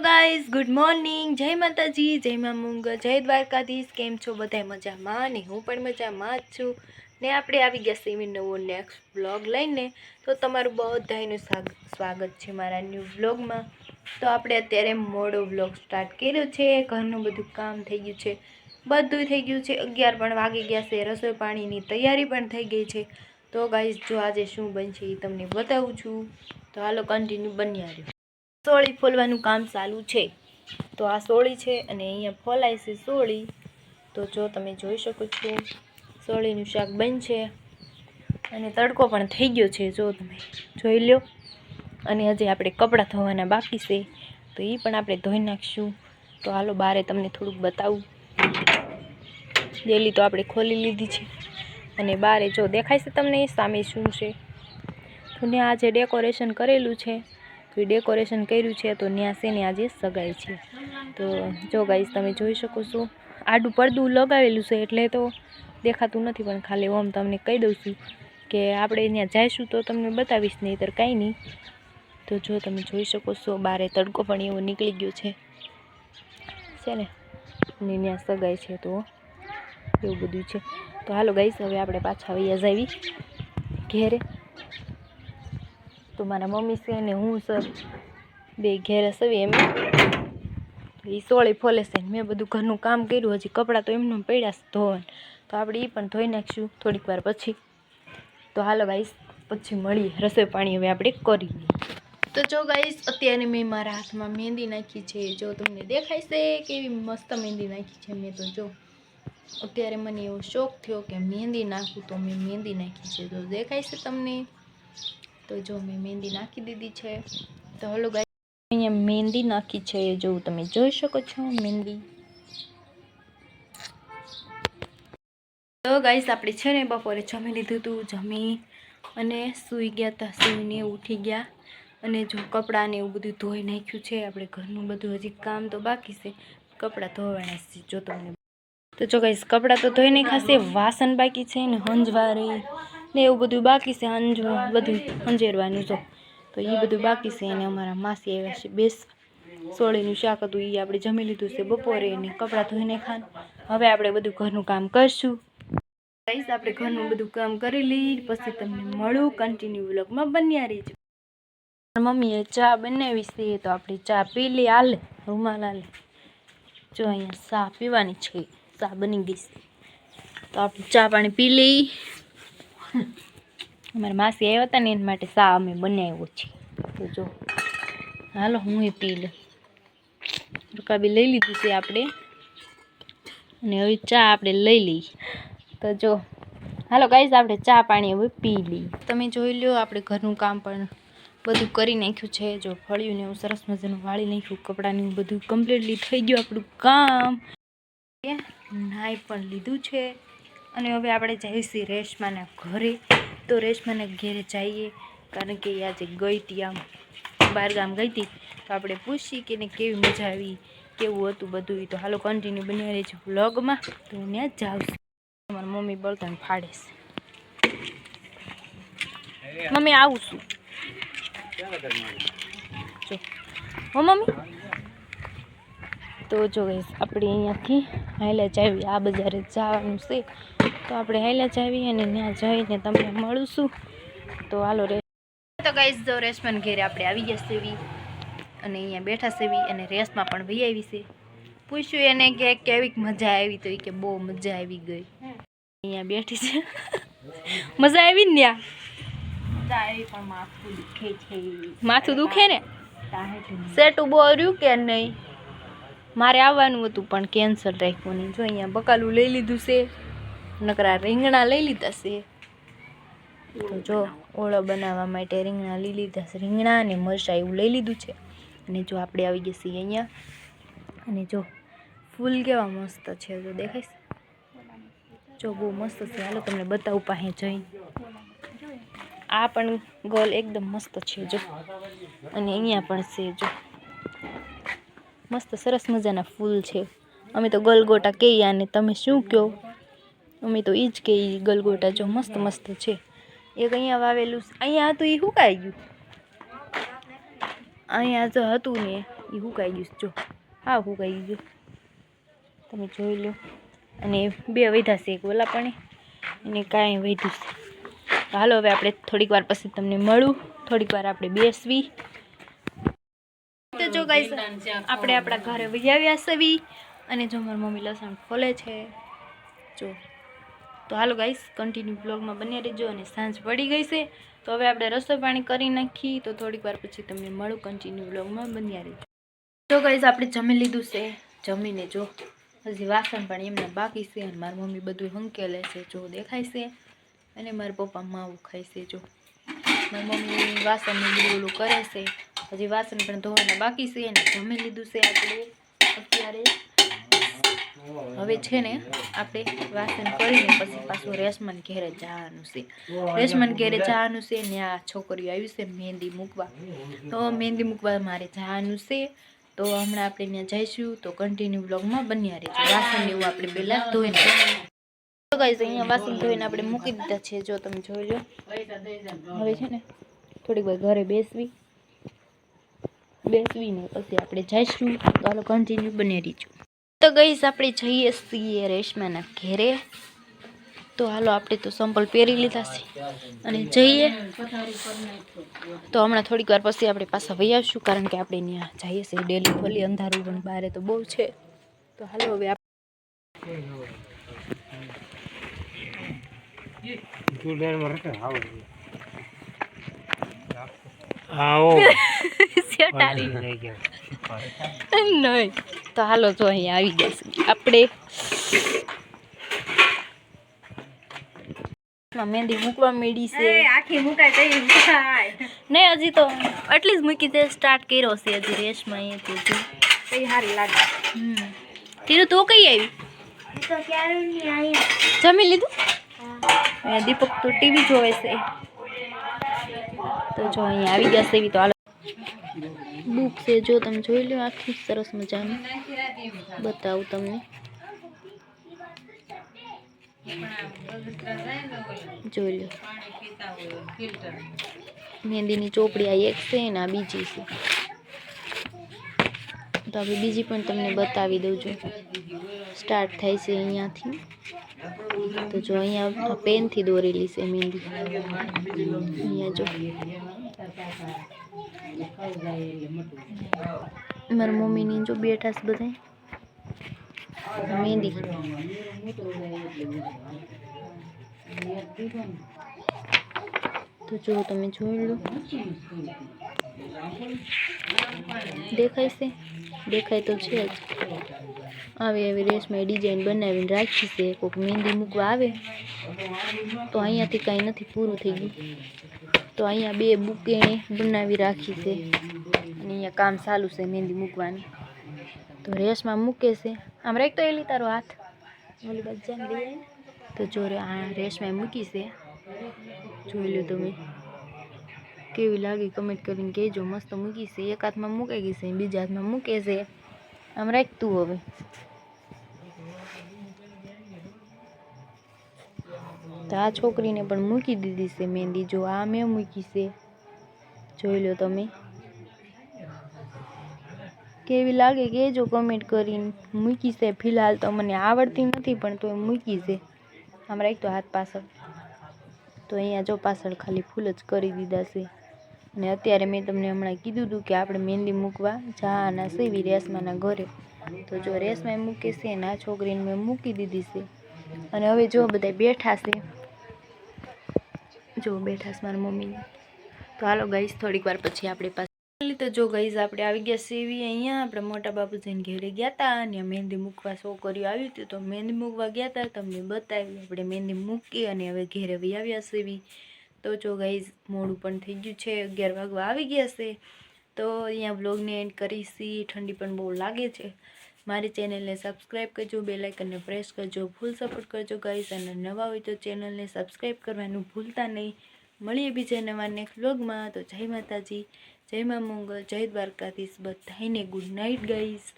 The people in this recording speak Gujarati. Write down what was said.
Guys, good morning. જય માતાજી, જય મા મૂંગા, જય દ્વારકાધીશ. કેમ છો બધા? મજામાં ને? હું પણ મજામાં જ છું ને. આપણે આવી ગયા છે નવો નેક્સ્ટ વ્લોગ લઈને. તો તમારું બધાનું સ્વાગત છે મારા ન્યૂ વ્લોગમાં. તો આપણે અત્યારે મોડો વ્લોગ સ્ટાર્ટ કર્યો છે. ઘરનું બધું કામ થઈ ગયું છે, બધું થઈ ગયું છે. 11 પણ વાગી ગયા છે. રસોઈ પાણીની તૈયારી પણ થઈ ગઈ છે. તો ગાઈઝ, જો આજે શું બનશે એ તમને બતાવું છું. તો હાલો કન્ટિન્યુ બન્યા રહ્યો. સોળી ફોલવાનું કામ ચાલુ છે. તો આ સોળી છે અને અહીંયા ફોલાય છે સોળી. તો જો તમે જોઈ શકો છો, સોળીનું શાક બનશે અને તડકો પણ થઈ ગયો છે. જો તમે જોઈ લો. અને હજી આપણે કપડાં ધોવાના બાકી છે, તો એ પણ આપણે ધોઈ નાખીશું. તો હાલો બારે તમને થોડુંક બતાવું. ડેલી તો આપણે ખોલી લીધી છે અને બારે જો દેખાય છે તમને સામે શું છે. તો ને આજે ડેકોરેશન કરેલું છે. તો ડેકોરેશન કર્યું છે તો ત્યાં છે ને આજે સગાઈ છે. તો જો ગાઈસ, તમે જોઈ શકો છો, આડું પડદું લગાવેલું છે એટલે તો દેખાતું નથી, પણ ખાલી ઓમ તમને કહી દઉં છું કે આપણે ત્યાં જઈશું તો તમને બતાવીશ, નહીંતર કાંઈ નહીં. તો જો તમે જોઈ શકો છો, બારે તડકો પણ એવો નીકળી ગયો છે ને, અને ત્યાં સગાઈ છે તો એવું બધું છે. તો હાલો ગાઈસ, હવે આપણે પાછા વૈયા જાવી ઘેરે. તો મારા મમ્મી છે ને હું સર બે ઘેરે સવી એમ. એ સોળી ફોલે છે. મેં બધું ઘરનું કામ કર્યું, હજી કપડાં તો એમનું પડ્યા છે ધોવાના. તો આપણે એ પણ ધોઈ નાખીશું થોડીક વાર પછી. તો હાલો ગાઈસ, પછી મળીએ. રસોઈ પાણી હવે આપણે કરી લઈએ. તો જો ગાઈસ, અત્યારે મેં મારા હાથમાં મહેંદી નાખી છે. જો તમને દેખાય છે કેવી મસ્ત મહેંદી નાખી છે મેં. તો જો અત્યારે મને એવો શોખ થયો કે મહેંદી નાખું, તો મેં મહેંદી નાખી છે. તો દેખાય છે તમને? તો જો મેં મહેંદી નાખી દીધી છે. તો હલો ગાઈસ, અહીંયા મહેંદી નાખી છે, જો તમે જોઈ શકો છો મહેંદી. તો ગાઈસ, આપણે છે ને બપોરે જમી લીધું હતું. જમી અને સૂઈ ગયા હતા. સૂઈને ઉઠી ગયા અને જો કપડાં ને એવું બધું ધોઈ નાખ્યું છે. આપણે ઘરનું બધું હજી કામ તો બાકી છે, કપડાં ધોવાના છે. જો તમને તો જો ગાઈસ, કપડાં તો ધોઈ નાખ્યા છે, વાસણ બાકી છે ને હંજવારી ને એવું બધું બાકી છે. બધું હંજેરવાનું જો, તો એ બધું બાકી છે. અને અમારા માસી આવ્યા છે બેસ. સોળીનું શાક હતું એ આપણે જમી લીધું છે બપોરે, અને કપડાં ધોઈને ખાન હવે આપણે બધું ઘરનું કામ કરશું. ગાઈસ, આપણે ઘરનું બધું કામ કરી લઈ, પછી તમને મળું. કન્ટિન્યુ વ્લોગમાં બન્યા રહેજો. મમ્મીએ ચા બનાવી છે તો આપણે ચા પી લઈ. હાલે રૂમાલ હાલે. જો અહીંયા ચા પીવાની છે, ચા બની ગઈ છે તો આપણે ચા પાણી પી લઈ. અમારા માસી આવ્યા હતા ને એના માટે ચા અમે બનાવ્યો છે. તો જો હાલો હું એ પી લઉં. રકાબી લઈ લીધી છે આપણે, અને હવે ચા આપણે લઈ લઈ. તો જો હાલો ગાઈસ, આપણે ચા પાણી હવે પી લઈ. તમે જોઈ લો, આપણે ઘરનું કામ પણ બધું કરી નાખ્યું છે. જો ફળ્યું ને એવું સરસ મજાનું વાળી નાખ્યું. કપડાંનું બધું કમ્પ્લીટલી થઈ ગયું આપણું કામ. નાઈ પણ લીધું છે અને હવે આપણે જઈશું રેશમાના ઘરે. તો રેશમાના ઘરે જઈએ, કારણ કે આજે ગઈ હતી, આમ બહારગામ ગઈ હતી. તો આપણે પૂછીએ કે ને કેવી મજા આવી, કેવું હતું બધું. તો હાલો કન્ટિન્યુ બની રહી છે વ્લોગમાં. તો હું ત્યાં જાઉં છું. મારી મમ્મી બળતણ ફાડે છે. મમ્મી આવું છું. જો હો મમ્મી. તો જો આપણે અહીંયાથી હાલ્યા જાવી. આ બજારે જવાનું છે તો આપણે હાલ્યા જાવી અને ત્યાં જઈને તમને મળું છું. તો હાલો રે. તો ગાઈસ, જો રેશમાન ઘેરે આપણે આવી ગયા સેવી અને અહીંયા બેઠા સેવી, અને રેશમા પણ વહી આવી છે. પૂછ્યું એને કે કેવી મજા આવી, તો એ કે બહુ મજા આવી ગઈ. અહીંયા બેઠી છે. મજા આવી ને? ત્યાં માથું દુખે ને? સેટું બહુ રહ્યું કે નહીં? મારે આવવાનું હતું પણ કેન્સલ રાખ્યું નહીં. જો અહીંયા બકાલું લઈ લીધું છે, નકરા રીંગણા લઈ લીધા છે. તો જો ઓળો બનાવવા માટે રીંગણા લઈ લીધા છે. રીંગણા અને મરચાં એવું લઈ લીધું છે. અને જો આપણે આવી ગયા છીએ અહીંયા, અને જો ફૂલ કેવા મસ્ત છે. જો દેખાય છે? જો બહુ મસ્ત છે. હાલો તમને બતાવું પાસે જઈને. આ પણ ગોલ એકદમ મસ્ત છે જો, અને અહીંયા પણ છે જો મસ્ત સરસ મજાના ફૂલ છે. અમે તો ગલગોટા કહીએ અને તમે શું કહો? અમે તો એ જ કહીએ ગલગોટા. જો મસ્ત મસ્ત છે. એક અહીંયા વાવેલું, અહીંયા હતું એ સુકાઈ ગયું. અહીંયા જો હતું ને એ હુકાઈ ગયું જો, હા હુકાઈ ગયું, તમે જોઈ લો. અને 2 વધ્યા છે, એક ઓલા પણ અને કાંઈ વધ્યું છે. હાલો હવે આપણે થોડીક વાર પછી તમને મળું, થોડીક વાર આપણે બેસવી. તો જો ગાઈસ આપણે આપણા ઘરે વહી આવ્યા સવી, અને જો મારી મમ્મી લસણ ફોલે છે જો. તો હાલો ગાઈસ કન્ટિન્યુ બ્લોગમાં બન્યા રહેજો. અને સાંજ પડી ગઈ છે તો હવે આપણે રસોઈ પાણી કરી નાખી, તો થોડીક વાર પછી તમને મળું, કન્ટિન્યુ બ્લોગમાં બન્યા રહેજો. તો ગાઈસ આપણે જમી લીધું છે, જમીને જો હજી વાસણ પણ એમના બાકી છે, અને મારી મમ્મી બધું હંકેલે છે જો દેખાય છે, અને મારા પપ્પા માવું ખાય છે જો. મારી મમ્મી વાસણનું બધું ઓલું કરે છે, હજી વાસણ પણ ધોવાના બાકી છે, અને જમી લીધું છે આપણે અત્યારે. હવે છે ને આપણે વાસણ કરીને પછી પાછું રેશમાન ઘેરે જવાનું છે. રેશમાન ઘેરે જવાનું છે ને આ છોકરીઓ આવી છે મહેંદી મૂકવા, તો મહેંદી મૂકવા મારે જવાનું છે. તો હમણાં આપણે ત્યાં જઈશું, તો કન્ટિન્યુ બ્લોગમાં બન્યા રહેજો. વાસણ એવું આપણે પહેલાં ધોઈને, તો ગાઈસ અહીંયા વાસણ ધોઈને આપણે મૂકી દીધા છે જો તમે જોઈ લો. હવે છે ને થોડીક વાર ઘરે બેસવીને પછી આપણે જઈશું, તો હાલો કન્ટિન્યુ બની રહીશું. તો ગાઈસ આપણે જઈએ છીએ રેશમાના ઘેરે, તો હાલો આપણે તો સંપલ પહેરી લીધા છે અને જઈએ. તો હમણાં થોડીક વાર પછી આપણે પાછા વહી આવશું, કારણ કે આપણે ત્યાં જઈએ છીએ ડેલી ખોલી, અંધારું પણ બહાર તો બહુ છે. તો હાલો હવે નહીં તો હાલો જો અહીંયા આવી ગયા છે આપણે મહેંદી મૂકવા માંડી છે. આખી મુકાય નહીં હજી તો એટલી જ મૂકી દે, સ્ટાર્ટ કર્યો છે હજી રેસમાં અહીંયાથી કઈ સારી લાગે. તીરું તું કઈ આવી જમી લીધું? દીપક તો ટીવી જોવે છે, તો જો અહીંયા આવી ગયા છે. તો હાલો બુક છે જો તમે જોઈ લો, આખી સરસ મજાની બતાવું તમને, જોઈ લો. મહેંદીની ચોપડી આ એક છે ને આ બીજી છે, તો હવે બીજી પણ તમને બતાવી દઉં છું. સ્ટાર્ટ થાય છે અહીંયાથી, તો જો અહીંયા પેનથી દોરેલી છે મહેંદી, અહીંયા જો મારા મમ્મીની જો બેઠા છે બધા મહેંદી. તો જો તમે જોઈ લો, દેખાય છે? દેખાય તો છે જ. આવી રેસમાં ડિઝાઇન બનાવીને રાખી છે. કોઈક મહેંદી મૂકવા આવે તો અહીંયાથી કાંઈ નથી પૂરું થઈ ગયું, તો અહીંયા 2 બુકે બનાવી રાખી છે, અને અહીંયા કામ ચાલુ છે મહેંદી મૂકવાનું. તો રેસમાં મૂકે છે, આમ રાખ તો એલી તારો હાથ ઓલી બાજુ જાને લઈ. તો જો આ રેસમાં મૂકી છે, જોઈ લો તમે કેવી લાગી કમેન્ટ કરીને કહેજો. મસ્ત મૂકી છે, એક હાથમાં મૂકાઈ ગઈ છે, બીજા હાથમાં મૂકે છે. આમ રાખતું હવે તો આ છોકરીને પણ મૂકી દીધી છે મહેંદી, જો આ મેં મૂકી છે, જોઈ લો તમે કેવી લાગે કહેજો કમેન્ટ કરીને. મૂકી છે ફિલહાલ તો મને આવડતી નથી, પણ તો મૂકી છે. આમ રાખ તો હાથ પાછળ, તો અહીંયા જો પાછળ ખાલી ફૂલ જ કરી દીધા છે. અને અત્યારે મેં તમને હમણાં કીધું હતું કે આપણે મહેંદી મૂકવા જવાના છે રેશમાના ઘરે, તો જો રેશમાં મૂકે છે ને આ છોકરીને મેં મૂકી દીધી છે. અને હવે જો બધા બેઠા છે, જો બેઠા છે મારા મમ્મી. તો હાલો ગાઈસ થોડીક વાર પછી આપણે પાસે. તો જો ગાઈસ આપણે આવી ગયા સેવી અહીંયા, આપણે મોટા બાપુજીને ઘેરે ગયા હતા, અને મહેંદી મૂકવા છોકરીઓ આવી હતી, તો મહેંદી મૂકવા ગયા હતા, તમને બતાવી. આપણે મહેંદી મૂકી અને હવે ઘેરે વહી આવ્યા સેવી. તો જો ગાઈસ મોડું પણ થઈ ગયું છે, 11 વાગવા આવી ગયા છે. તો અહીંયા વ્લોગને એન્ડ કરીશી. ઠંડી પણ બહુ લાગે છે. મારી ચેનલને સબસ્ક્રાઈબ કરજો, બેલ આઇકનને પ્રેસ કરજો, ફૂલ સપોર્ટ કરજો ગાઈસ. અને નવા હોય તો ચેનલને સબસ્ક્રાઈબ કરવાનું ભૂલતા નહીં. મળીએ બીજા નવા નેક્સ્ટ વ્લોગમાં. તો જય માતાજી, જય મા મંગળ, જય દ્વારકાધીશ, બધાને ગુડ નાઇટ ગાઈસ.